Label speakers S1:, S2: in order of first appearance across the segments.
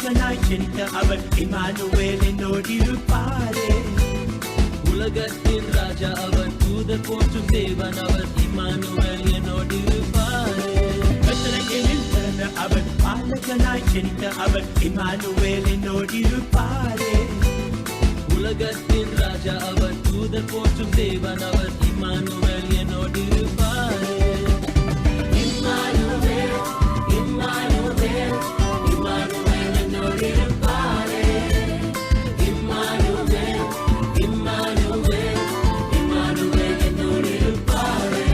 S1: பாலகனாய் ஜனித்த அவர் Emmanuel என்னோடிருப்பாரே.
S2: உலகத்தின் ராஜா அவர், தூதர் போற்றும் தேவன் அவர், இம்மானுவேல் என்னோடிருப்பாரே.
S1: பெத்லகேமில் பிறந்த அவர் பாலகனாய் ஜனித்த அவர் இமானுவேல் என்னோடிருப்பாரே.
S2: உலகத்தின் ராஜா அவர், தூதர் போற்றும் தேவன் அவர், இம்மானுவேல் என்னோடிருப்பாரே. இம்மானுவேல், இம்மானுவேல், இம்மானுவேல் என்னோடிருப்பாரே. இம்மானுவேல், இம்மானுவேல், இம்மானுவேல் என்னோடிருப்பாரே.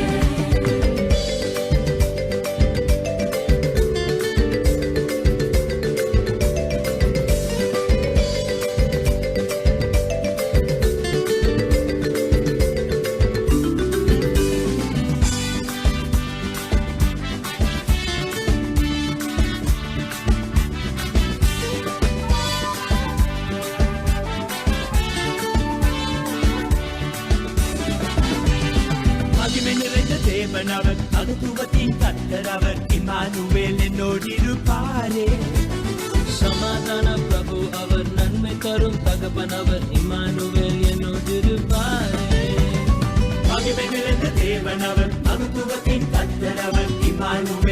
S1: மகிமை நிறைந்த தேவன் அவர், மகத்துவத்தின் கர்த்தர் அவர், இமானுவேல் என்னோடிருப்பாரே.
S2: சமாதான பிரபு அவர், நன்மை தரும் தகப்பன் அவர், இம்மானுவேல் என்னோடிருப்பாரே.
S1: மகிமை நிறைந்த தேவன் அவர், மகத்துவத்தின் கர்த்தர் அவர், இமானுவேல்